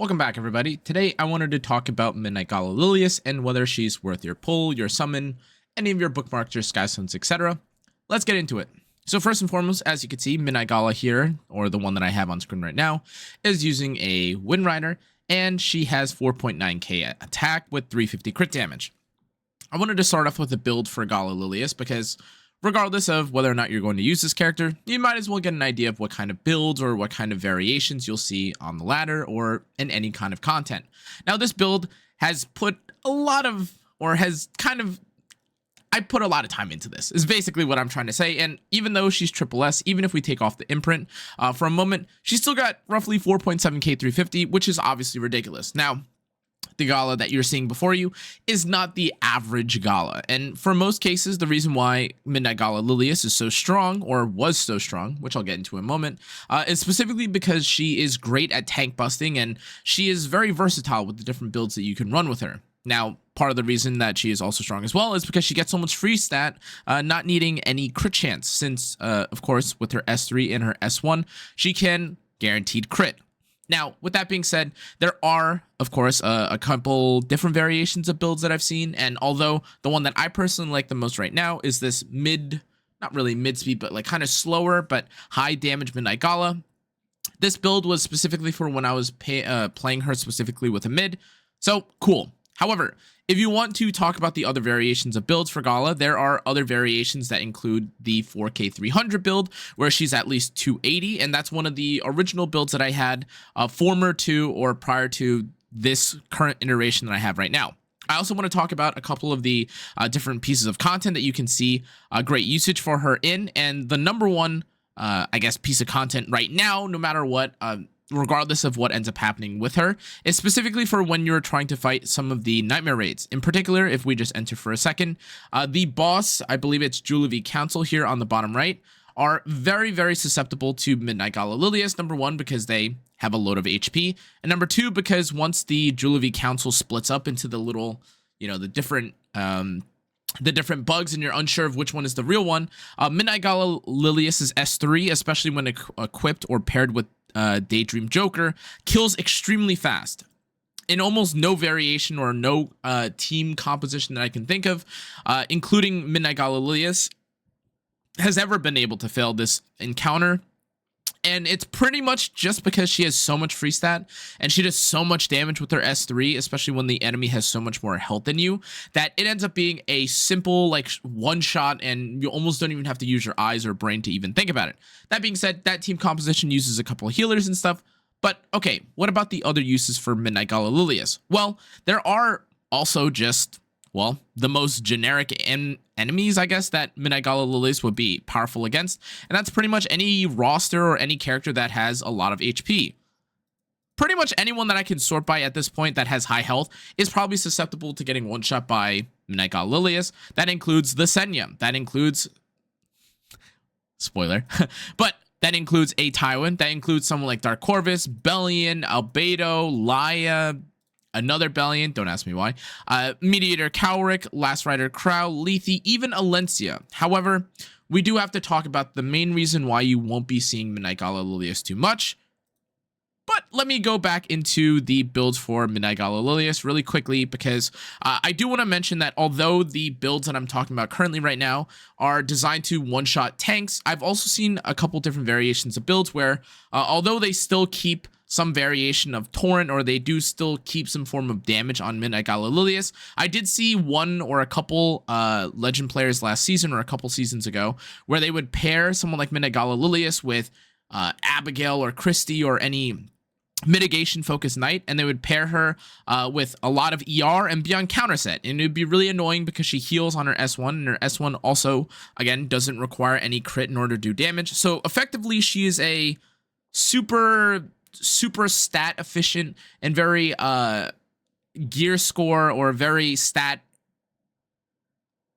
Welcome back, everybody. Today, I wanted to talk about Midnight Gala Lilias and whether she's worth your pull, your summon, any of your bookmarks, your skystones, etc. Let's get into it. So first and foremost, as you can see, Midnight Gala here, or the one that I have on screen right now, is using a Wind Rider, and she has 4.9k attack with 350 crit damage. I wanted to start off with a build for Gala Lilias because regardless of whether or not you're going to use this character, you might as well get an idea of what kind of builds or what kind of variations you'll see on the ladder or in any kind of content. Now, this build has put a lot of, or has kind of, I put a lot of time into this, is basically what I'm trying to say. And even though she's triple S, even if we take off the imprint for a moment, she's still got roughly 4.7k 350, which is obviously ridiculous. Now, the Gala that you're seeing before you is not the average Gala, and for most cases the reason why Midnight Gala Lilias is so strong, or was so strong, which I'll get into in a moment, is specifically because she is great at tank busting and she is very versatile with the different builds that you can run with her. Now, part of the reason that she is also strong as well is because she gets so much free stat, not needing any crit chance, since of course with her S3 and her S1 she can guaranteed crit. Now, with that being said, there are, of course, a couple different variations of builds that I've seen, and although the one that I personally like the most right now is this not really mid speed, but like kind of slower but high damage Midnight Gala. This build was specifically for when I was playing her specifically with a mid, so cool. However, if you want to talk about the other variations of builds for Gala, there are other variations that include the 4k 300 build, where she's at least 280, and that's one of the original builds that I had former to or prior to this current iteration that I have right now. I also want to talk about a couple of the different pieces of content that you can see great usage for her in, and the number one, I guess, piece of content right now, no matter what, regardless of what ends up happening with her, is specifically for when you're trying to fight some of the nightmare raids. In particular, if we just enter for a second, the boss, I believe it's Julevi Council here on the bottom right, are very, very susceptible to Midnight Gala Lilias. Number one, because they have a load of HP, and number two, because once the Julevi Council splits up into the little, the different bugs and you're unsure of which one is the real one, Midnight Gala Lilias' S3, especially when equipped or paired with Daydream Joker, kills extremely fast. In almost no variation or no team composition that I can think of, including Midnight Gala Lilias, has ever been able to fail this encounter. And it's pretty much just because she has so much free stat and she does so much damage with her S3, especially when the enemy has so much more health than you, that it ends up being a simple like one shot, and you almost don't even have to use your eyes or brain to even think about it. That being said, that team composition uses a couple of healers and stuff. But okay, what about the other uses for Midnight Gala Lilias? Well, there are also just, well, the most generic enemies, I guess, that Midnight Gala Lilias would be powerful against, and that's pretty much any roster or any character that has a lot of HP. Pretty much anyone that I can sort by at this point that has high health is probably susceptible to getting one shot by Midnight Gala Lilias. That includes the Senya. That includes, spoiler, but that includes a Tywin. That includes someone like Dark Corvus, Bellion, Albedo, Laia, another Bellion, don't ask me why, Mediator Cowrick, Last Rider Crow, Lethe, even Alencia. However, we do have to talk about the main reason why you won't be seeing Midnight Gala Lilias too much. But let me go back into the builds for Midnight Gala Lilias really quickly, because I do want to mention that although the builds that I'm talking about currently right now are designed to one-shot tanks, I've also seen a couple different variations of builds where, although they still keep some variation of torrent, or they do still keep some form of damage on Midnight Gala Lilias, I did see one or a couple legend players last season or a couple seasons ago where they would pair someone like Midnight Gala Lilias with Abigail or Christie or any mitigation focused knight, and they would pair her with a lot of ER and be on counter set, and it would be really annoying because she heals on her S1, and her S1 also, again, doesn't require any crit in order to do damage. So effectively, she is a super stat efficient and very gear score or very stat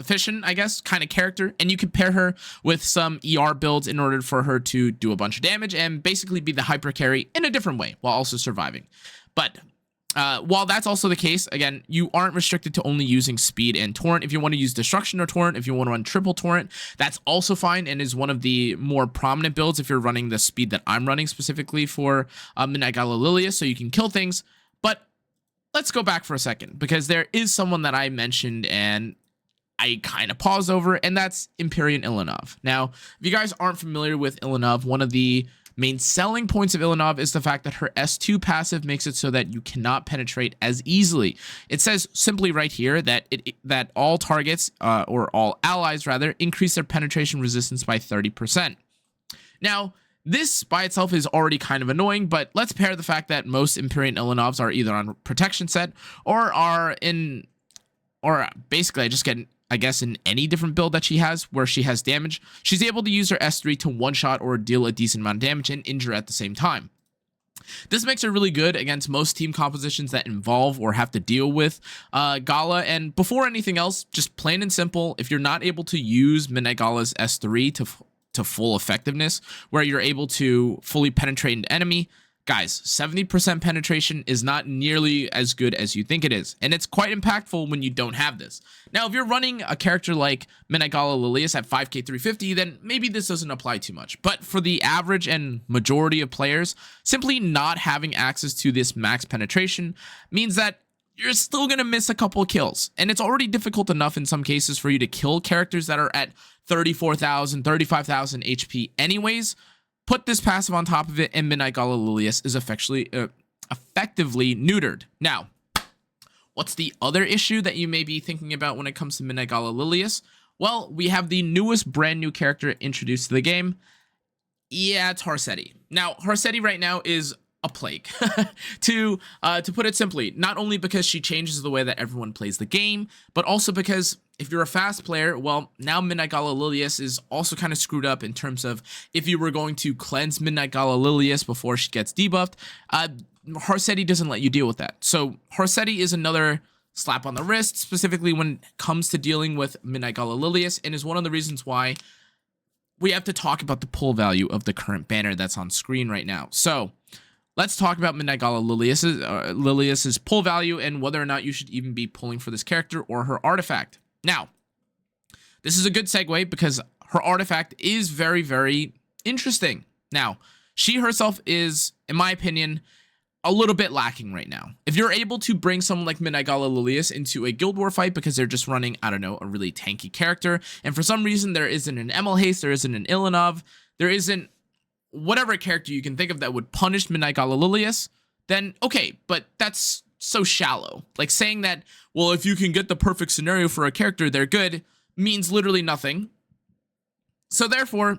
efficient, I guess, kind of character, and you can pair her with some ER builds in order for her to do a bunch of damage and basically be the hyper carry in a different way while also surviving. But While that's also the case, again, you aren't restricted to only using speed and torrent. If you want to use destruction or torrent, if you want to run triple torrent, that's also fine and is one of the more prominent builds if you're running the speed that I'm running specifically for Midnight Gala Lilias, so you can kill things. But let's go back for a second, because there is someone that I mentioned and I kind of paused over, and that's Empyrean Ilanov. Now, if you guys aren't familiar with Ilanov, one of the main selling points of Ilanov is the fact that her S2 passive makes it so that you cannot penetrate as easily. It says simply right here that that all targets, or all allies rather, increase their penetration resistance by 30%. Now, this by itself is already kind of annoying, but let's pair the fact that most Empyrean Ilanovs are either on protection set or are in, or basically I just get, I guess, in any different build that she has where she has damage, she's able to use her S3 to one-shot or deal a decent amount of damage and injure at the same time. This makes her really good against most team compositions that involve or have to deal with Gala. And before anything else, just plain and simple, if you're not able to use Midnight Gala's S3 to full effectiveness, where you're able to fully penetrate an enemy, guys, 70% penetration is not nearly as good as you think it is, and it's quite impactful when you don't have this. Now, if you're running a character like Midnight Gala Lilias at 5k 350, then maybe this doesn't apply too much. But for the average and majority of players, simply not having access to this max penetration means that you're still going to miss a couple of kills. And it's already difficult enough in some cases for you to kill characters that are at 34,000, 35,000 HP anyways. Put this passive on top of it, and Midnight Gala Lilias is effectively neutered. Now, what's the other issue that you may be thinking about when it comes to Midnight Gala Lilias? Well, we have the newest brand new character introduced to the game. Yeah, it's Versatility. Now, Versatility right now is a plague, to put it simply, not only because she changes the way that everyone plays the game, but also because if you're a fast player, well, now Midnight Gala Lilias is also kind of screwed up in terms of if you were going to cleanse Midnight Gala Lilias before she gets debuffed, Versatility doesn't let you deal with that. So Versatility is another slap on the wrist, specifically when it comes to dealing with Midnight Gala Lilias, and is one of the reasons why we have to talk about the pull value of the current banner that's on screen right now. So let's talk about Midnight Gala Lilias's pull value and whether or not you should even be pulling for this character or her artifact. Now, this is a good segue because her artifact is very, very interesting. Now, she herself is, in my opinion, a little bit lacking right now. If you're able to bring someone like Midnight Gala Lilias into a Guild War fight because they're just running, I don't know, a really tanky character, and for some reason there isn't an ML Haste, there isn't an Ilanov, there isn't whatever character you can think of that would punish Midnight Gala Lilias, then okay, but that's so shallow. Like saying that, well, if you can get the perfect scenario for a character, they're good, means literally nothing. So therefore,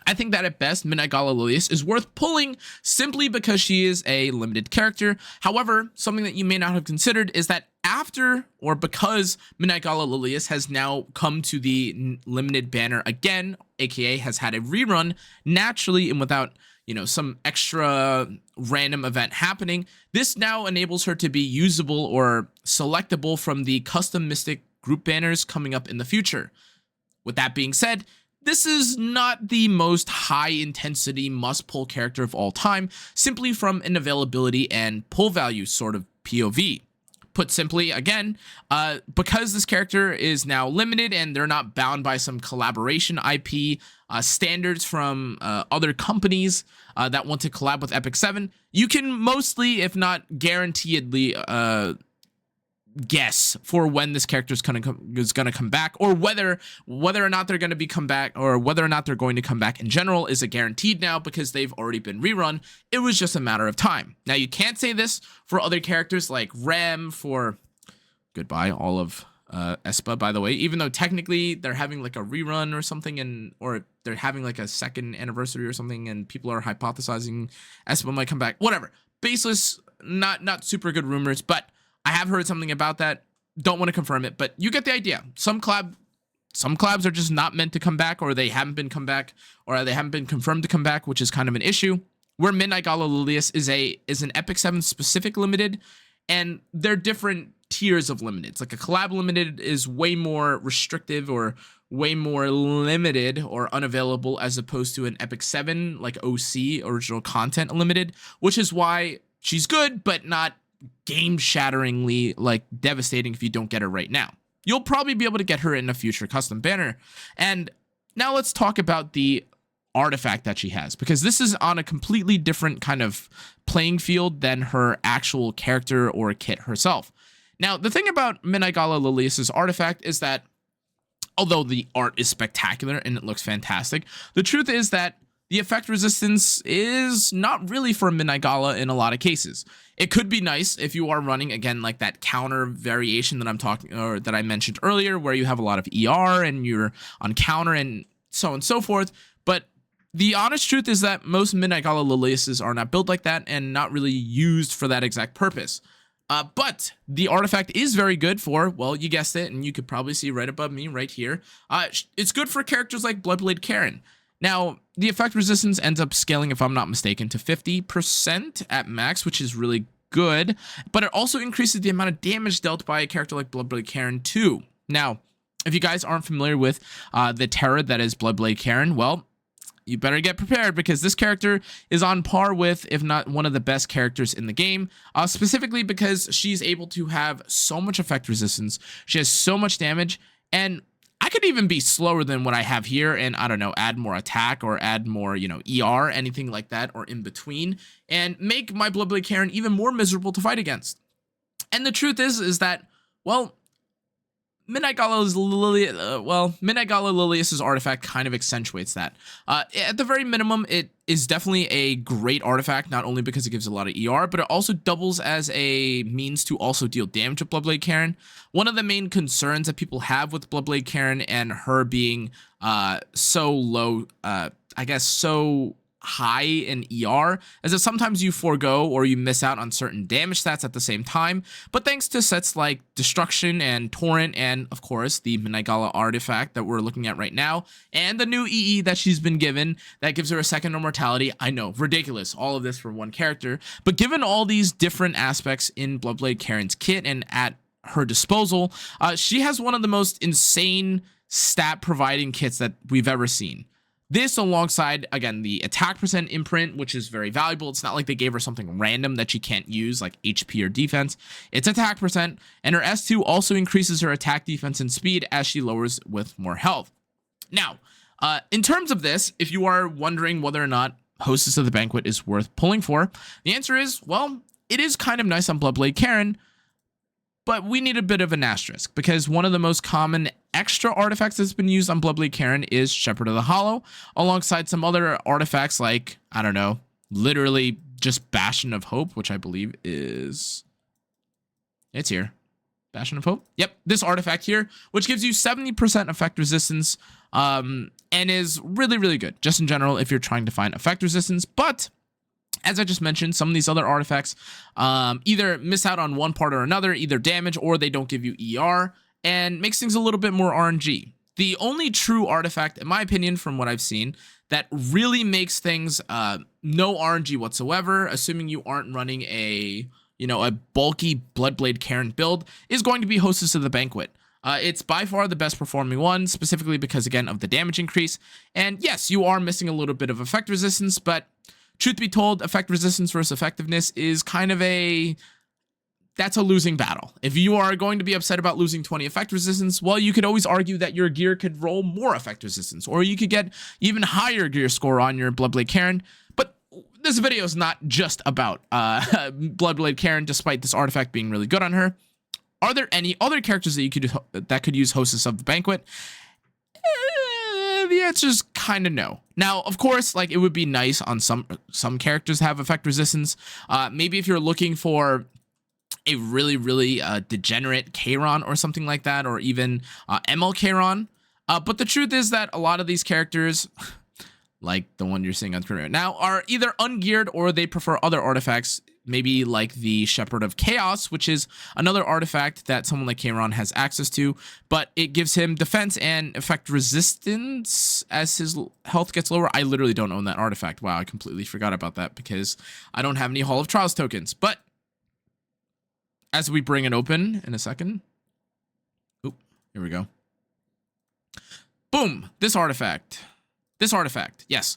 I think that at best, Midnight Gala Lilias is worth pulling simply because she is a limited character. However, something that you may not have considered is that after, or because Midnight Gala Lilias has now come to the limited banner again, aka has had a rerun naturally and without, you know, some extra random event happening, this now enables her to be usable or selectable from the custom Mystic group banners coming up in the future. With that being said, this is not the most high intensity must pull character of all time, simply from an availability and pull value sort of POV. Put simply, again, because this character is now limited and they're not bound by some collaboration IP standards from other companies that want to collab with epicseven, you can mostly, if not guaranteedly, guess for when this character is going to come back, or whether or not they're going to be come back, or whether or not they're going to come back in general is a guaranteed now because they've already been rerun. It was just a matter of time. Now, you can't say this for other characters like Rem, for goodbye all of Espa, by the way, even though technically they're having like a rerun or something, and or they're having like a second anniversary or something, and people are hypothesizing Espa might come back. Whatever, baseless, not super good rumors, but I have heard something about that. Don't want to confirm it, but you get the idea. Some collabs are just not meant to come back, or they haven't been come back, or they haven't been confirmed to come back, which is kind of an issue. Where Midnight Gala Lilias is an epicseven specific limited, and they're different tiers of limiteds. Like a collab limited is way more restrictive or way more limited or unavailable as opposed to an epicseven like OC original content limited, which is why she's good but not game-shatteringly, like, devastating if you don't get her right now. You'll probably be able to get her in a future custom banner. And now let's talk about the artifact that she has, because this is on a completely different kind of playing field than her actual character or kit herself. Now, the thing about Midnight Gala Lilias' artifact is that although the art is spectacular and it looks fantastic, the truth is that the effect resistance is not really for Midnight Gala in a lot of cases. It could be nice if you are running, again, like that counter variation that I'm talking, or that I mentioned earlier, where you have a lot of ER and you're on counter and so on and so forth. But the honest truth is that most Midnight Gala Liliases are not built like that and not really used for that exact purpose. But the artifact is very good for, well, you guessed it, and you could probably see right above me right here. It's good for characters like Bloodblade Karen. Now, the effect resistance ends up scaling, if I'm not mistaken, to 50% at max, which is really good, but it also increases the amount of damage dealt by a character like Bloodblade Karen too. Now, if you guys aren't familiar with the terror that is Bloodblade Karen, well, you better get prepared, because this character is on par with, if not one of the best characters in the game, specifically because she's able to have so much effect resistance, she has so much damage, and I could even be slower than what I have here and, I don't know, add more attack or add more, ER, anything like that, or in between, and make my Bloodblade Karen even more miserable to fight against. And the truth is that, well, Midnight Gala Lilias' artifact kind of accentuates that. At the very minimum, it is definitely a great artifact, not only because it gives a lot of ER, but it also doubles as a means to also deal damage with Bloodblade Karen. One of the main concerns that people have with Bloodblade Karen and her being so low, so high in ER, is that sometimes you forego or you miss out on certain damage stats at the same time. But thanks to sets like Destruction and Torrent, and of course the Midnight Gala artifact that we're looking at right now, and the new EE that she's been given that gives her a second immortality, I know, ridiculous, all of this for one character, but given all these different aspects in Bloodblade Karen's kit and at her disposal, she has one of the most insane stat providing kits that we've ever seen. This alongside, again, the attack percent imprint, which is very valuable. It's not like they gave her something random that she can't use, like HP or defense. It's attack percent, and her S2 also increases her attack, defense, and speed as she lowers with more health. Now, in terms of this, if you are wondering whether or not Hostess of the Banquet is worth pulling for, the answer is, well, it is kind of nice on Bloodblade Karen, but we need a bit of an asterisk, because one of the most common extra artifacts that's been used on Bloodblade Karen is Shepherd of the Hollow, alongside some other artifacts like, I don't know, literally just Bastion of Hope, which I believe is... it's here. Bastion of Hope? Yep, this artifact here, which gives you 70% effect resistance, and is really, really good, just in general, if you're trying to find effect resistance. But as I just mentioned, some of these other artifacts either miss out on one part or another, either damage or they don't give you ER, and makes things a little bit more RNG. The only true artifact, in my opinion, from what I've seen, that really makes things no RNG whatsoever, assuming you aren't running a bulky Bloodblade Karen build, is going to be Hostess of the Banquet. It's by far the best performing one, specifically because, again, of the damage increase. And yes, you are missing a little bit of effect resistance, but truth be told, effect resistance versus effectiveness is kind of that's a losing battle. If you are going to be upset about losing 20 effect resistance, well, you could always argue that your gear could roll more effect resistance, or you could get even higher gear score on your Bloodblade Karen. But this video is not just about Bloodblade Karen, despite this artifact being really good on her. Are there any other characters that could use Hostess of the Banquet? The answer is kind of no. Now, of course, like, it would be nice on some characters to have effect resistance. Maybe if you're looking for a really, really degenerate Kayron or something like that, or even ML Kayron. But the truth is that a lot of these characters, like the one you're seeing on screen right now, are either ungeared or they prefer other artifacts, maybe like the Shepherd of Chaos, which is another artifact that someone like Kayron has access to, but it gives him defense and effect resistance as his health gets lower. I literally don't own that artifact. Wow, I completely forgot about that because I don't have any Hall of Trials tokens. But as we bring it open in a second, oop, here we go. Boom, this artifact, yes.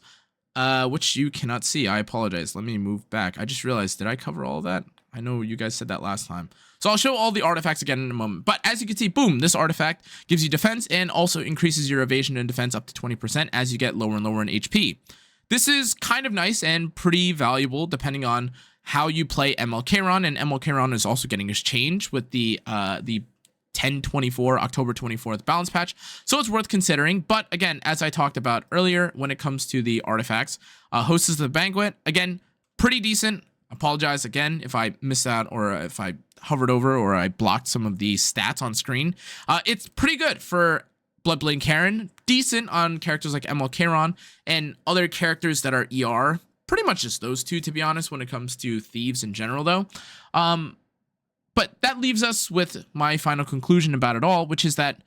Which you cannot see. I apologize. Let me move back. I just realized, did I cover all of that? I know you guys said that last time. So I'll show all the artifacts again in a moment. But as you can see, boom, this artifact gives you defense and also increases your evasion and defense up to 20% as you get lower and lower in HP. This is kind of nice and pretty valuable depending on how you play MLK-Ron, and MLK-Ron is also getting his change with the 10/24, October 24th balance patch, so it's worth considering. But again, as I talked about earlier, when it comes to the artifacts, Hostess of the Banquet, again, pretty decent. Apologize again if I missed out or if I hovered over or I blocked some of the stats on screen. It's pretty good for Bloodblade Karen, decent on characters like MLK-Ron and other characters that are ER. Pretty much just those two, to be honest, when it comes to thieves in general, though. But that leaves us with my final conclusion about it all, which is that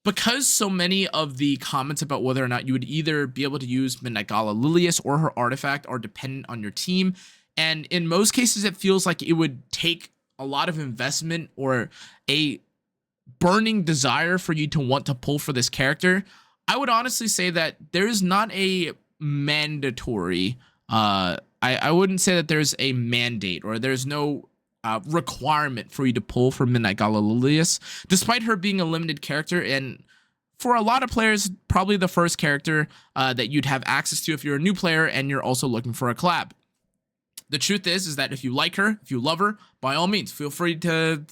because so many of the comments about whether or not you would either be able to use Midnight Gala Lilias or her artifact are dependent on your team, and in most cases it feels like it would take a lot of investment or a burning desire for you to want to pull for this character, I would honestly say that there is not a mandatory, I wouldn't say that there's a mandate or there's no requirement for you to pull for Midnight Gala Lilias, despite her being a limited character and for a lot of players probably the first character that you'd have access to if you're a new player and you're also looking for a collab. The truth is that if you like her, if you love her, by all means, feel free to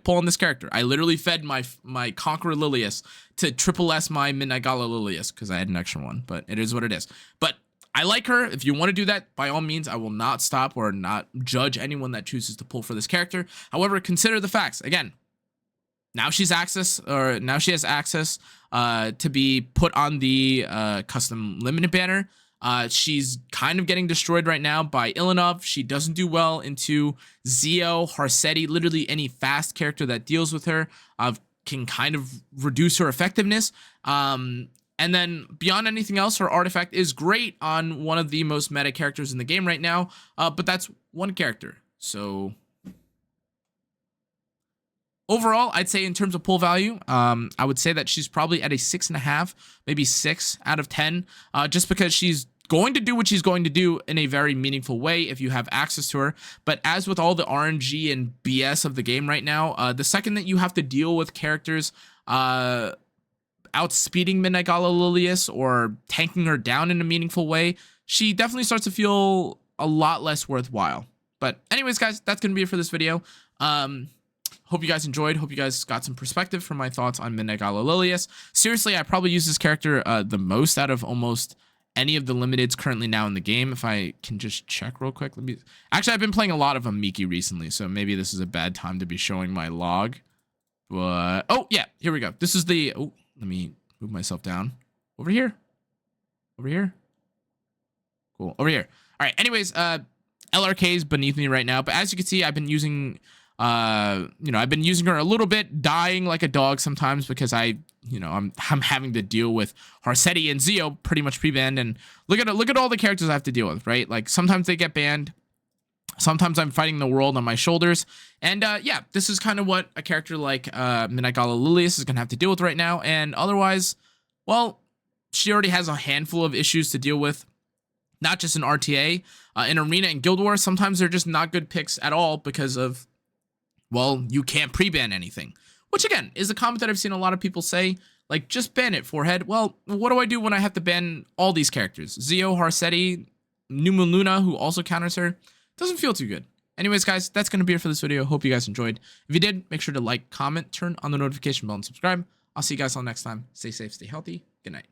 pull on this character. I literally fed my Conqueror Lilias to triple S my Midnight Gala Lilias because I had an extra one, but it is what it is. But I like her. If you want to do that, by all means, I will not stop or not judge anyone that chooses to pull for this character. However, consider the facts. Again, now she has access to be put on the custom limited banner. She's kind of getting destroyed right now by Ilinov. She doesn't do well into Zio, Harsetti, literally any fast character that deals with her can kind of reduce her effectiveness. And then beyond anything else, her artifact is great on one of the most meta characters in the game right now, but that's one character. So overall, I'd say in terms of pull value, I would say that she's probably at a 6.5, maybe 6 out of 10, just because she's going to do what she's going to do in a very meaningful way if you have access to her. But as with all the RNG and BS of the game right now, the second that you have to deal with characters outspeeding Midnight Gala Lilias or tanking her down in a meaningful way, she definitely starts to feel a lot less worthwhile. But anyways, guys, that's going to be it for this video. Hope you guys enjoyed. Hope you guys got some perspective from my thoughts on Midnight Gala Lilias. Seriously, I probably use this character the most out of almost any of the limiteds currently now in the game. If I can just check real quick. Actually, I've been playing a lot of Amiki recently, so maybe this is a bad time to be showing my log. But oh yeah, here we go. This is the let me move myself down. Over here. Over here. Cool. Over here. All right. Anyways, LRK is beneath me right now, but as you can see, I've been using I've been using her a little bit, dying like a dog sometimes because I'm having to deal with Harsetti and Zio pretty much pre-banned, and look at all the characters I have to deal with, right? Like sometimes they get banned, sometimes I'm fighting the world on my shoulders, and yeah, this is kind of what a character like Midnight Gala Lilias is gonna have to deal with right now. And otherwise, well, she already has a handful of issues to deal with, not just in RTA, in Arena and Guild Wars. Sometimes they're just not good picks at all because of, well, you can't pre-ban anything, which again is a comment that I've seen a lot of people say, like, just ban it, Forehead. Well, what do I do when I have to ban all these characters? Zio, Harsetti, New Moon Luna, who also counters her. Doesn't feel too good. Anyways, guys, that's going to be it for this video. Hope you guys enjoyed. If you did, make sure to like, comment, turn on the notification bell, and subscribe. I'll see you guys all next time. Stay safe, stay healthy. Good night.